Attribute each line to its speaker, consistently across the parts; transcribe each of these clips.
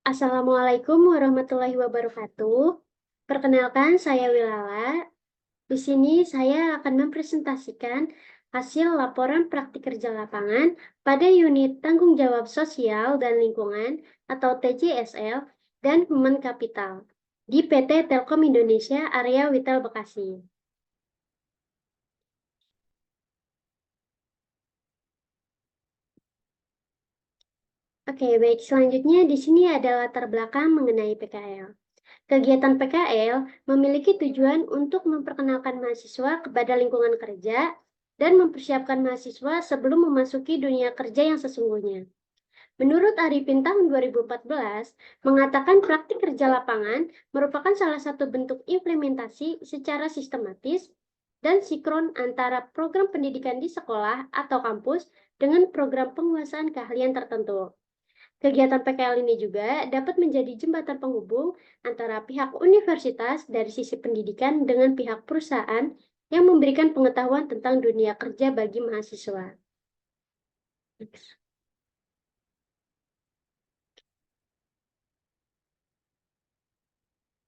Speaker 1: Assalamualaikum warahmatullahi wabarakatuh. Perkenalkan, saya Wilala. Di sini saya akan mempresentasikan hasil laporan praktik kerja lapangan pada unit tanggung jawab sosial dan lingkungan atau TJSL dan Human Capital di PT Telkom Indonesia Area Witel Bekasi. Oke, baik. Selanjutnya di sini ada latar belakang mengenai PKL. Kegiatan PKL memiliki tujuan untuk memperkenalkan mahasiswa kepada lingkungan kerja dan mempersiapkan mahasiswa sebelum memasuki dunia kerja yang sesungguhnya. Menurut Arifin tahun 2014, mengatakan praktik kerja lapangan merupakan salah satu bentuk implementasi secara sistematis dan sinkron antara program pendidikan di sekolah atau kampus dengan program penguasaan keahlian tertentu. Kegiatan PKL ini juga dapat menjadi jembatan penghubung antara pihak universitas dari sisi pendidikan dengan pihak perusahaan yang memberikan pengetahuan tentang dunia kerja bagi mahasiswa.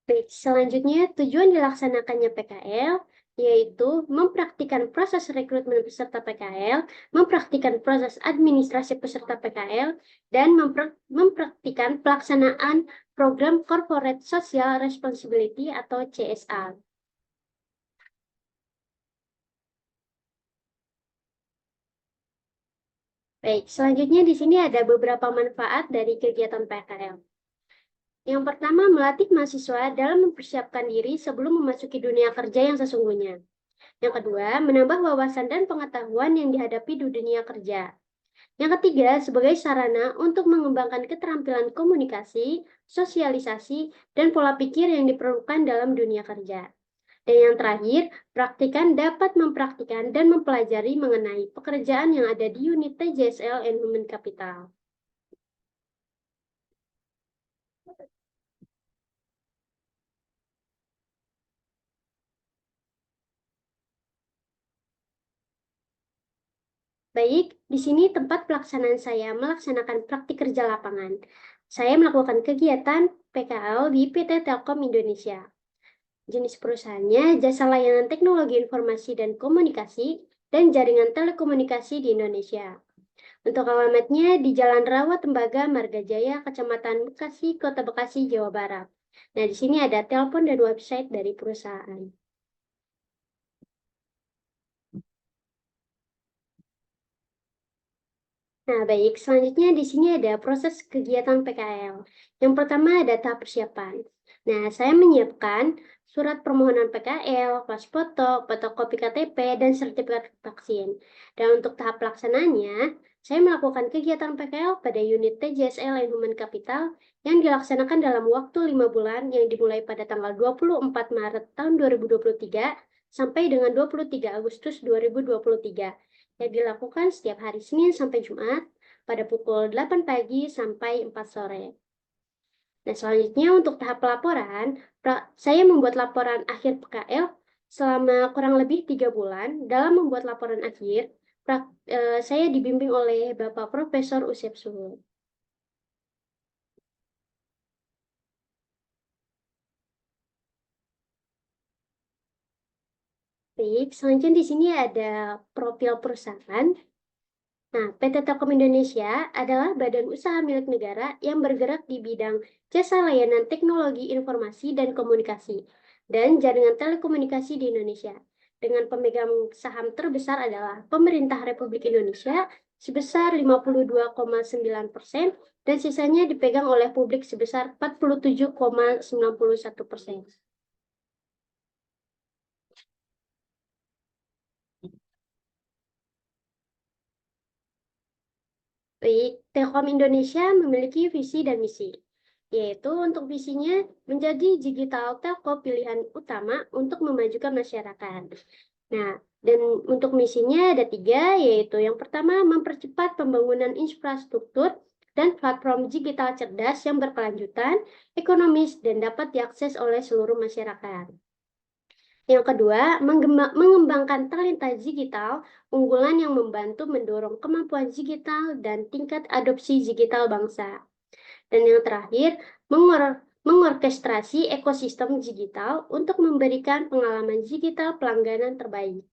Speaker 1: Baik, selanjutnya tujuan dilaksanakannya PKL yaitu mempraktikkan proses rekrutmen peserta PKL, mempraktikkan proses administrasi peserta PKL, dan mempraktikkan pelaksanaan program Corporate Social Responsibility atau CSR. Baik, selanjutnya di sini ada beberapa manfaat dari kegiatan PKL. Yang pertama, melatih mahasiswa dalam mempersiapkan diri sebelum memasuki dunia kerja yang sesungguhnya. Yang kedua, menambah wawasan dan pengetahuan yang dihadapi di dunia kerja. Yang ketiga, sebagai sarana untuk mengembangkan keterampilan komunikasi, sosialisasi, dan pola pikir yang diperlukan dalam dunia kerja. Dan yang terakhir, praktikan dapat mempraktikkan dan mempelajari mengenai pekerjaan yang ada di unit TJSL and Human Capital. Baik, di sini tempat pelaksanaan saya melaksanakan praktik kerja lapangan. Saya melakukan kegiatan PKL di PT Telkom Indonesia. Jenis perusahaannya Jasa Layanan Teknologi Informasi dan Komunikasi dan Jaringan Telekomunikasi di Indonesia. Untuk alamatnya di Jalan Rawa Tembaga, Margajaya, Kecamatan Bekasi, Kota Bekasi, Jawa Barat. Nah, di sini ada telepon dan website dari perusahaan. Nah, baik. Selanjutnya di sini ada proses kegiatan PKL. Yang pertama ada tahap persiapan. Nah, saya menyiapkan surat permohonan PKL, pas foto, fotokopi KTP, dan sertifikat vaksin. Dan untuk tahap pelaksanaannya, saya melakukan kegiatan PKL pada unit TJSL and Human Capital yang dilaksanakan dalam waktu 5 bulan yang dimulai pada tanggal 24 Maret tahun 2023 sampai dengan 23 Agustus 2023 yang dilakukan setiap hari Senin sampai Jumat pada pukul 8 pagi sampai 4 sore. Nah, selanjutnya untuk tahap pelaporan, saya membuat laporan akhir PKL selama kurang lebih 3 bulan. Dalam membuat laporan akhir, saya dibimbing oleh Bapak Profesor Usep Suhul. Baik, selanjutnya di sini ada profil perusahaan. Nah, PT Telkom Indonesia adalah badan usaha milik negara yang bergerak di bidang jasa layanan teknologi informasi dan komunikasi dan jaringan telekomunikasi di Indonesia. Dengan pemegang saham terbesar adalah pemerintah Republik Indonesia sebesar 52,9% dan sisanya dipegang oleh publik sebesar 47,91%. Baik, Telkom Indonesia memiliki visi dan misi, yaitu untuk visinya menjadi digital telco pilihan utama untuk memajukan masyarakat. Nah, dan untuk misinya ada 3, yaitu yang pertama mempercepat pembangunan infrastruktur dan platform digital cerdas yang berkelanjutan, ekonomis, dan dapat diakses oleh seluruh masyarakat. Yang kedua, mengembangkan talenta digital unggulan yang membantu mendorong kemampuan digital dan tingkat adopsi digital bangsa. Dan yang terakhir, mengorkestrasi ekosistem digital untuk memberikan pengalaman digital pelangganan terbaik.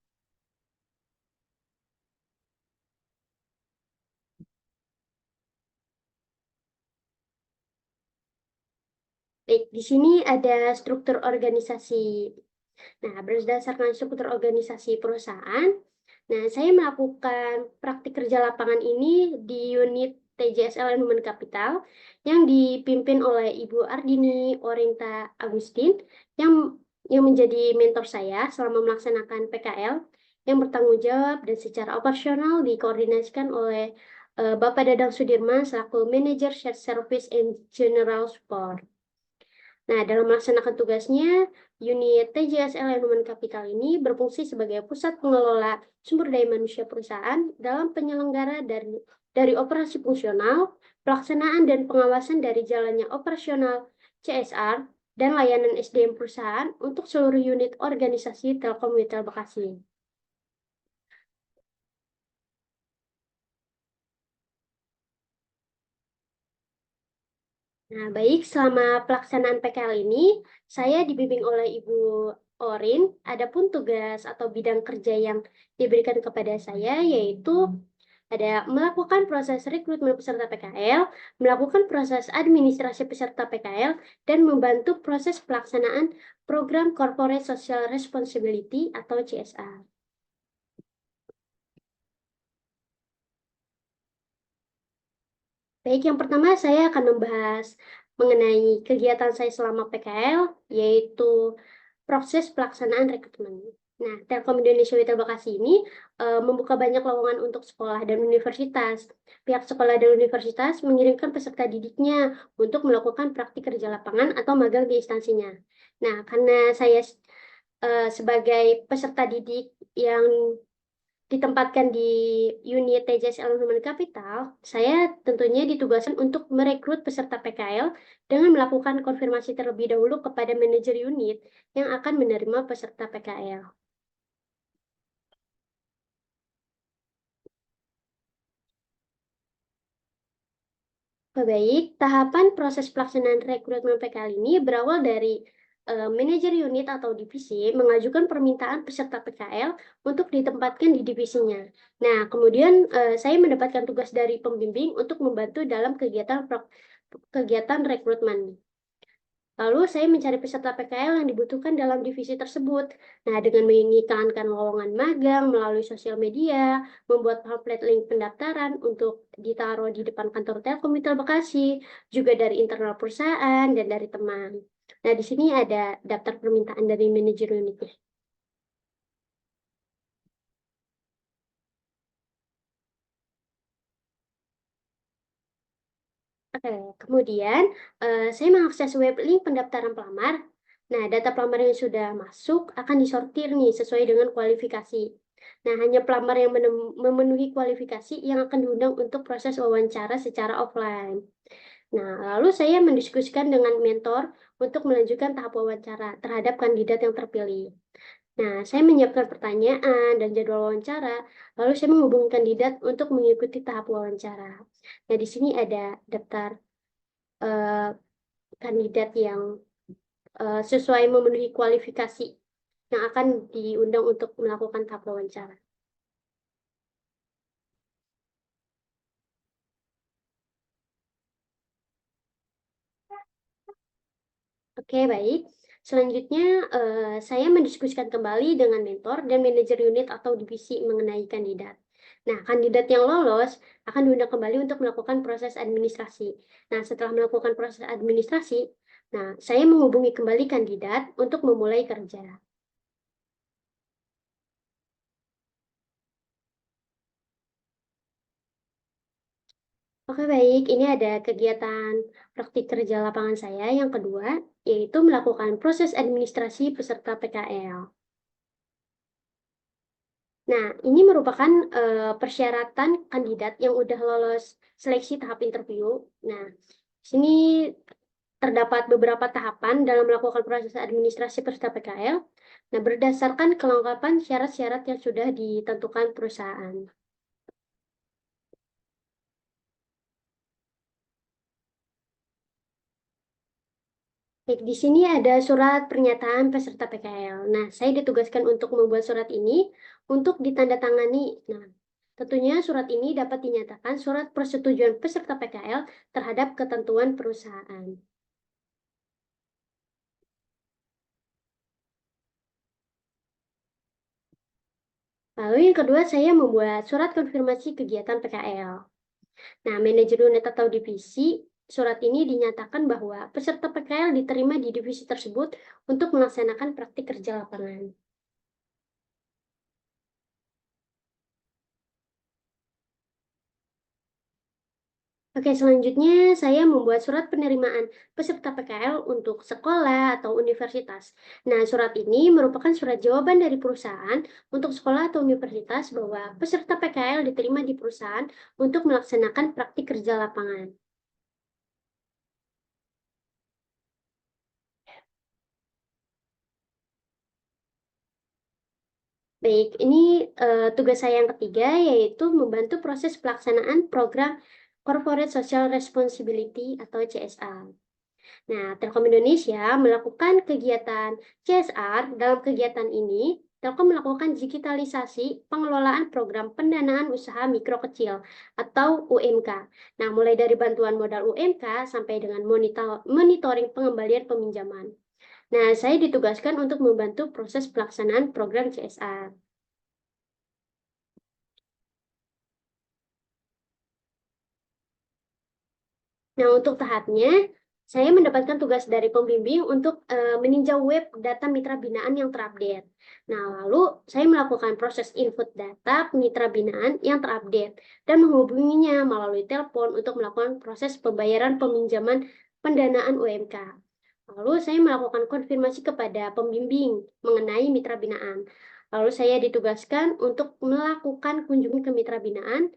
Speaker 1: Baik, di sini ada struktur organisasi. Nah, berdasarkan struktur organisasi perusahaan, nah saya melakukan praktik kerja lapangan ini di unit TJSL Human Capital yang dipimpin oleh Ibu Ardini Orinta Agustin yang menjadi mentor saya selama melaksanakan PKL yang bertanggung jawab dan secara operasional dikoordinasikan oleh Bapak Dadang Sudirman selaku Manager Shared Service and General Support. Nah, dalam melaksanakan tugasnya, unit TJSL Human Capital ini berfungsi sebagai pusat pengelola sumber daya manusia perusahaan dalam penyelenggara dari operasi fungsional, pelaksanaan dan pengawasan dari jalannya operasional CSR, dan layanan SDM perusahaan untuk seluruh unit organisasi Telkom Retail Bekasi. Nah, baik, selama pelaksanaan PKL ini, saya dibimbing oleh Ibu Orin. Adapun tugas atau bidang kerja yang diberikan kepada saya yaitu ada melakukan proses rekrutmen peserta PKL, melakukan proses administrasi peserta PKL, dan membantu proses pelaksanaan program Corporate Social Responsibility atau CSR. Baik, yang pertama saya akan membahas mengenai kegiatan saya selama PKL, yaitu proses pelaksanaan rekrutmen. Nah, Telkom Indonesia Retail Bekasi ini membuka banyak lowongan untuk sekolah dan universitas. Pihak sekolah dan universitas mengirimkan peserta didiknya untuk melakukan praktik kerja lapangan atau magang di instansinya. Nah, karena saya sebagai peserta didik yang ditempatkan di unit TJSL Human Capital, saya tentunya ditugaskan untuk merekrut peserta PKL dengan melakukan konfirmasi terlebih dahulu kepada manajer unit yang akan menerima peserta PKL. Baik, tahapan proses pelaksanaan rekrutmen PKL ini berawal dari manajer unit atau divisi mengajukan permintaan peserta PKL untuk ditempatkan di divisinya. Nah, kemudian saya mendapatkan tugas dari pembimbing untuk membantu dalam kegiatan rekrutmen. Lalu saya mencari peserta PKL yang dibutuhkan dalam divisi tersebut. Nah, dengan mengiklankan lowongan magang melalui sosial media, membuat pamflet link pendaftaran untuk ditaruh di depan kantor Telkomsel Bekasi, juga dari internal perusahaan dan dari teman. Nah, di sini ada daftar permintaan dari manajer unitnya. Oke, kemudian saya mengakses web link pendaftaran pelamar. Nah, data pelamar yang sudah masuk akan disortir nih sesuai dengan kualifikasi. Nah, hanya pelamar yang memenuhi kualifikasi yang akan diundang untuk proses wawancara secara offline. Nah, lalu saya mendiskusikan dengan mentor untuk melanjutkan tahap wawancara terhadap kandidat yang terpilih. Nah, saya menyiapkan pertanyaan dan jadwal wawancara, lalu saya menghubungi kandidat untuk mengikuti tahap wawancara. Nah, di sini ada daftar eh, kandidat yang sesuai memenuhi kualifikasi yang akan diundang untuk melakukan tahap wawancara. Oke, baik. Selanjutnya, saya mendiskusikan kembali dengan mentor dan manajer unit atau divisi mengenai kandidat. Nah, kandidat yang lolos akan diundang kembali untuk melakukan proses administrasi. Nah, setelah melakukan proses administrasi, nah, saya menghubungi kembali kandidat untuk memulai kerja. Oke, baik. Ini ada kegiatan praktik kerja lapangan saya yang kedua, yaitu melakukan proses administrasi peserta PKL. Nah, ini merupakan persyaratan kandidat yang udah lolos seleksi tahap interview. Nah, sini terdapat beberapa tahapan dalam melakukan proses administrasi peserta PKL. Nah, berdasarkan kelengkapan syarat-syarat yang sudah ditentukan perusahaan. Baik, di sini ada surat pernyataan peserta PKL. Nah, saya ditugaskan untuk membuat surat ini untuk ditandatangani. Nah, tentunya surat ini dapat dinyatakan surat persetujuan peserta PKL terhadap ketentuan perusahaan. Lalu yang kedua, saya membuat surat konfirmasi kegiatan PKL. Nah, manajer unit atau divisi, surat ini dinyatakan bahwa peserta PKL diterima di divisi tersebut untuk melaksanakan praktik kerja lapangan. Oke, selanjutnya saya membuat surat penerimaan peserta PKL untuk sekolah atau universitas. Nah, surat ini merupakan surat jawaban dari perusahaan untuk sekolah atau universitas bahwa peserta PKL diterima di perusahaan untuk melaksanakan praktik kerja lapangan. Baik, ini tugas saya yang ketiga, yaitu membantu proses pelaksanaan program Corporate Social Responsibility atau CSR. Nah, Telkom Indonesia melakukan kegiatan CSR. Dalam kegiatan ini, Telkom melakukan digitalisasi pengelolaan program pendanaan usaha mikro kecil atau UMK. Nah, mulai dari bantuan modal UMK sampai dengan monitoring pengembalian peminjaman. Nah, saya ditugaskan untuk membantu proses pelaksanaan program CSR. Nah, untuk tahapnya, saya mendapatkan tugas dari pembimbing untuk meninjau web data mitra binaan yang terupdate. Nah, lalu saya melakukan proses input data mitra binaan yang terupdate dan menghubunginya melalui telepon untuk melakukan proses pembayaran peminjaman pendanaan UMK. Lalu saya melakukan konfirmasi kepada pembimbing mengenai mitra binaan. Lalu saya ditugaskan untuk melakukan kunjungan ke mitra binaan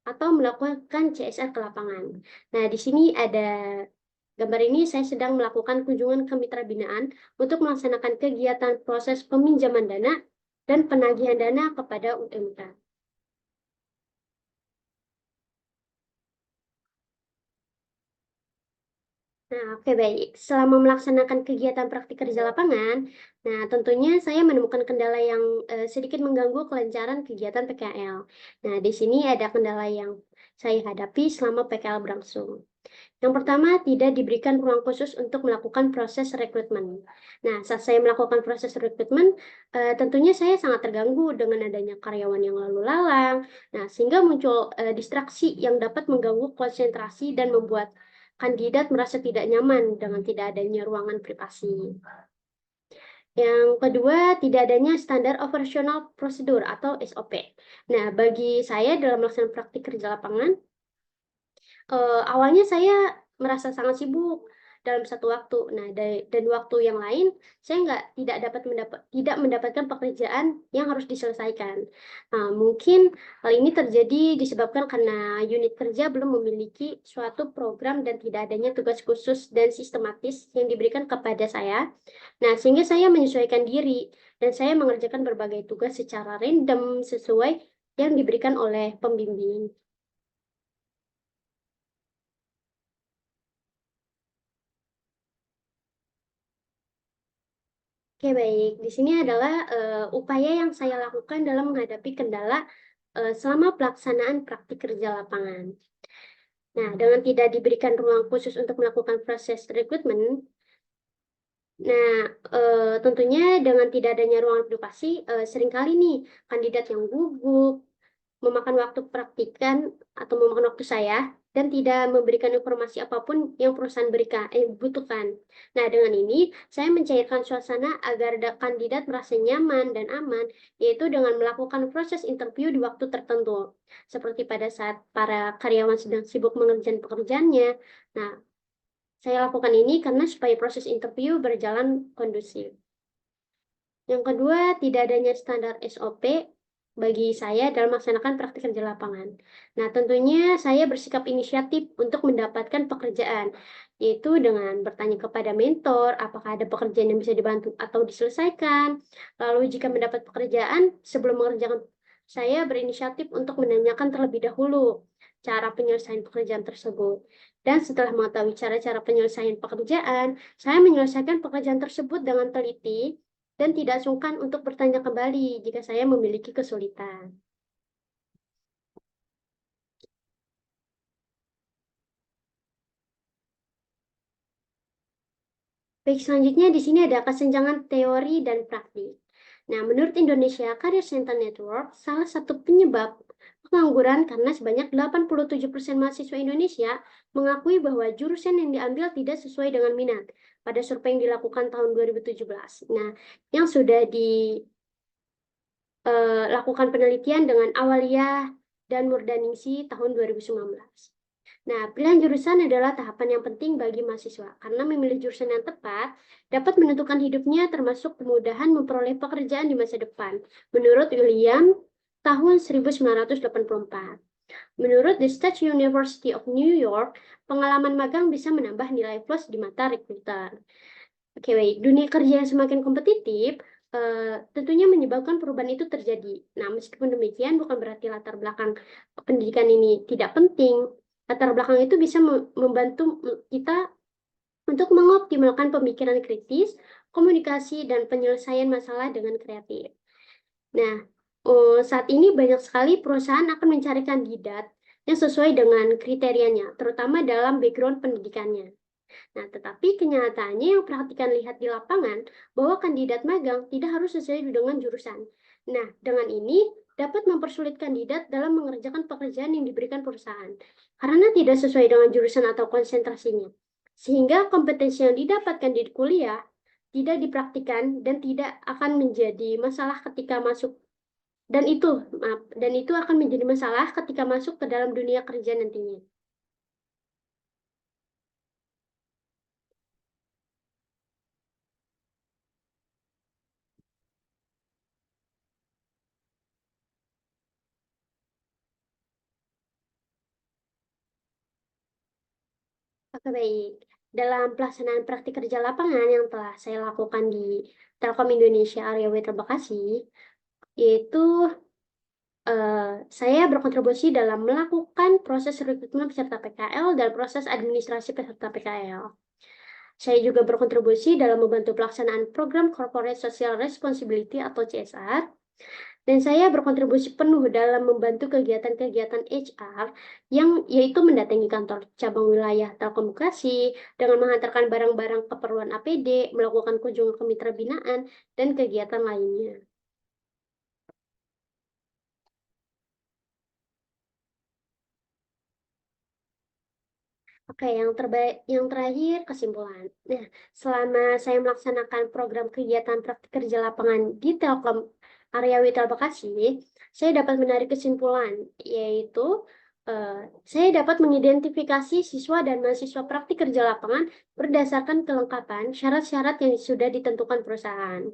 Speaker 1: atau melakukan CSR ke lapangan. Nah, di sini ada gambar ini saya sedang melakukan kunjungan ke mitra binaan untuk melaksanakan kegiatan proses peminjaman dana dan penagihan dana kepada UMK. Nah, oke baik. Selama melaksanakan kegiatan praktik kerja lapangan, nah tentunya saya menemukan kendala yang sedikit mengganggu kelancaran kegiatan PKL. Nah, di sini ada kendala yang saya hadapi selama PKL berlangsung. Yang pertama, tidak diberikan ruang khusus untuk melakukan proses rekrutmen. Nah, saat saya melakukan proses rekrutmen, tentunya saya sangat terganggu dengan adanya karyawan yang lalu lalang. Nah, sehingga muncul distraksi yang dapat mengganggu konsentrasi dan membuat kandidat merasa tidak nyaman dengan tidak adanya ruangan privasi. Yang kedua, tidak adanya standar operasional prosedur atau SOP. Nah, bagi saya dalam melaksanakan praktik kerja lapangan, awalnya saya merasa sangat sibuk dalam satu waktu. Nah, dan waktu yang lain saya tidak mendapatkan pekerjaan yang harus diselesaikan. Nah, mungkin hal ini terjadi disebabkan karena unit kerja belum memiliki suatu program dan tidak adanya tugas khusus dan sistematis yang diberikan kepada saya. Nah, sehingga saya menyesuaikan diri dan saya mengerjakan berbagai tugas secara random sesuai yang diberikan oleh pembimbing. Oke, baik. Di sini adalah upaya yang saya lakukan dalam menghadapi kendala selama pelaksanaan praktik kerja lapangan. Nah, dengan tidak diberikan ruang khusus untuk melakukan proses rekrutmen, nah tentunya dengan tidak adanya ruang privasi, seringkali nih kandidat yang gugup, memakan waktu praktikan atau memakan waktu saya dan tidak memberikan informasi apapun yang perusahaan butuhkan. Nah, dengan ini saya mencairkan suasana agar kandidat merasa nyaman dan aman, yaitu dengan melakukan proses interview di waktu tertentu, seperti pada saat para karyawan sedang sibuk mengerjakan pekerjaannya. Nah, saya lakukan ini karena supaya proses interview berjalan kondusif. Yang kedua, tidak adanya standar SOP bagi saya dalam melaksanakan praktik kerja lapangan. Nah, tentunya saya bersikap inisiatif untuk mendapatkan pekerjaan, yaitu dengan bertanya kepada mentor, apakah ada pekerjaan yang bisa dibantu atau diselesaikan. Lalu jika mendapat pekerjaan, sebelum mengerjakan, saya berinisiatif untuk menanyakan terlebih dahulu cara penyelesaian pekerjaan tersebut. Dan setelah mengetahui cara-cara penyelesaian pekerjaan, saya menyelesaikan pekerjaan tersebut dengan teliti dan tidak sungkan untuk bertanya kembali jika saya memiliki kesulitan. Baik, selanjutnya di sini ada kesenjangan teori dan praktik. Nah, menurut Indonesia Career Center Network, salah satu penyebab pengangguran karena sebanyak 87% mahasiswa Indonesia mengakui bahwa jurusan yang diambil tidak sesuai dengan minat pada survei yang dilakukan tahun 2017. Nah, yang sudah dilakukan penelitian dengan Awaliyah dan Murdaningsi tahun 2019. Nah, pilihan jurusan adalah tahapan yang penting bagi mahasiswa, karena memilih jurusan yang tepat dapat menentukan hidupnya termasuk kemudahan memperoleh pekerjaan di masa depan, menurut William tahun 1984. Menurut The State University of New York, pengalaman magang bisa menambah nilai plus di mata rekruter. Oke, baik. Dunia kerja yang semakin kompetitif tentunya menyebabkan perubahan itu terjadi. Nah, meskipun demikian, bukan berarti latar belakang pendidikan ini tidak penting. Latar belakang itu bisa membantu kita untuk mengoptimalkan pemikiran kritis, komunikasi, dan penyelesaian masalah dengan kreatif. Nah, saat ini banyak sekali perusahaan akan mencari kandidat yang sesuai dengan kriterianya, terutama dalam background pendidikannya. Nah, tetapi kenyataannya yang perhatikan lihat di lapangan bahwa kandidat magang tidak harus sesuai dengan jurusan. Nah, dengan ini dapat mempersulit kandidat dalam mengerjakan pekerjaan yang diberikan perusahaan karena tidak sesuai dengan jurusan atau konsentrasinya. Sehingga kompetensi yang didapatkan di kuliah tidak dipraktikkan dan tidak akan menjadi masalah ketika masuk dan itu akan menjadi masalah ketika masuk ke dalam dunia kerja nantinya. Oke, baik. Dalam pelaksanaan praktik kerja lapangan yang telah saya lakukan di Telkom Indonesia Area Wetel Bekasi, yaitu saya berkontribusi dalam melakukan proses rekrutmen peserta PKL dan proses administrasi peserta PKL. Saya juga berkontribusi dalam membantu pelaksanaan program Corporate Social Responsibility atau CSR, dan saya berkontribusi penuh dalam membantu kegiatan-kegiatan HR yang yaitu mendatangi kantor cabang wilayah Telkom Bekasi dengan menghantarkan barang-barang keperluan APD, melakukan kunjungan ke mitra binaan, dan kegiatan lainnya. Oke, yang terakhir kesimpulan. Nah, selama saya melaksanakan program kegiatan praktik kerja lapangan di Telkom Area Witel Bekasi, saya dapat menarik kesimpulan, yaitu saya dapat mengidentifikasi siswa dan mahasiswa praktik kerja lapangan berdasarkan kelengkapan syarat-syarat yang sudah ditentukan perusahaan.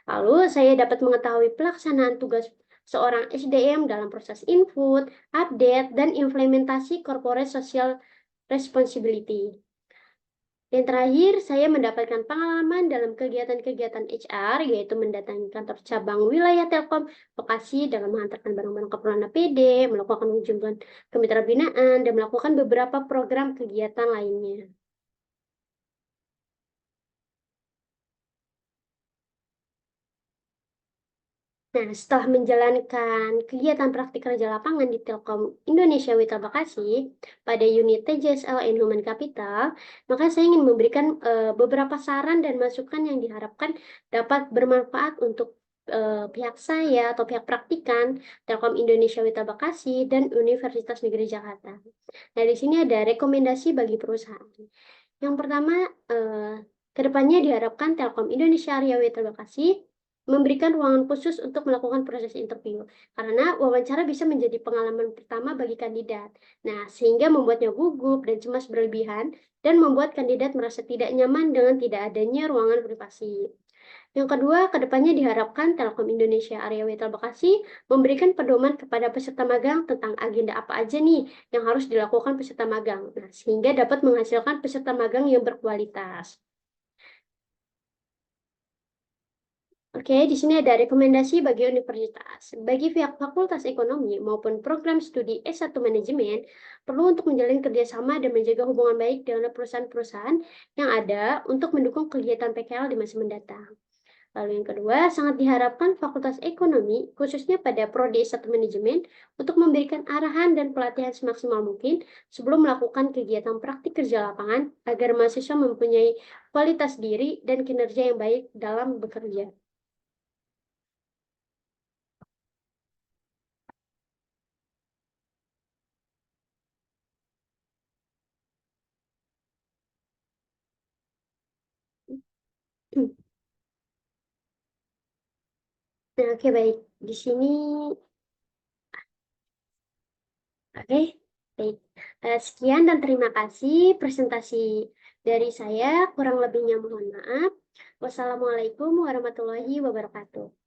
Speaker 1: Lalu, saya dapat mengetahui pelaksanaan tugas seorang SDM dalam proses input, update, dan implementasi corporate social responsibility. Yang terakhir, saya mendapatkan pengalaman dalam kegiatan-kegiatan HR, yaitu mendatangi kantor cabang wilayah Telkom Bekasi dengan menghantarkan barang-barang keperluan APD, melakukan kunjungan ke mitra binaan, dan melakukan beberapa program kegiatan lainnya. Nah, setelah menjalankan kegiatan praktik kerja lapangan di Telkom Indonesia Witel Bekasi pada unit TJSL and Human Capital, maka saya ingin memberikan beberapa saran dan masukan yang diharapkan dapat bermanfaat untuk pihak saya atau pihak praktikan Telkom Indonesia Witel Bekasi dan Universitas Negeri Jakarta. Nah, di sini ada rekomendasi bagi perusahaan. Yang pertama, kedepannya diharapkan Telkom Indonesia Area Witel Bekasi memberikan ruangan khusus untuk melakukan proses interview, karena wawancara bisa menjadi pengalaman pertama bagi kandidat. Nah, sehingga membuatnya gugup dan cemas berlebihan, dan membuat kandidat merasa tidak nyaman dengan tidak adanya ruangan privasi. Yang kedua, kedepannya diharapkan Telkom Indonesia Area Witel Bekasi memberikan pedoman kepada peserta magang tentang agenda apa aja nih yang harus dilakukan peserta magang, nah, sehingga dapat menghasilkan peserta magang yang berkualitas. Oke, di sini ada rekomendasi bagi universitas. Bagi pihak Fakultas Ekonomi maupun program studi S1 Manajemen, perlu untuk menjalin kerjasama dan menjaga hubungan baik dengan perusahaan-perusahaan yang ada untuk mendukung kegiatan PKL di masa mendatang. Lalu yang kedua, sangat diharapkan Fakultas Ekonomi, khususnya pada Prodi S1 Manajemen, untuk memberikan arahan dan pelatihan semaksimal mungkin sebelum melakukan kegiatan praktik kerja lapangan agar mahasiswa mempunyai kualitas diri dan kinerja yang baik dalam bekerja. Nah, oke baik. Di sini, oke, baik. Sekian dan terima kasih presentasi dari saya. Kurang lebihnya mohon maaf. Wassalamualaikum warahmatullahi wabarakatuh.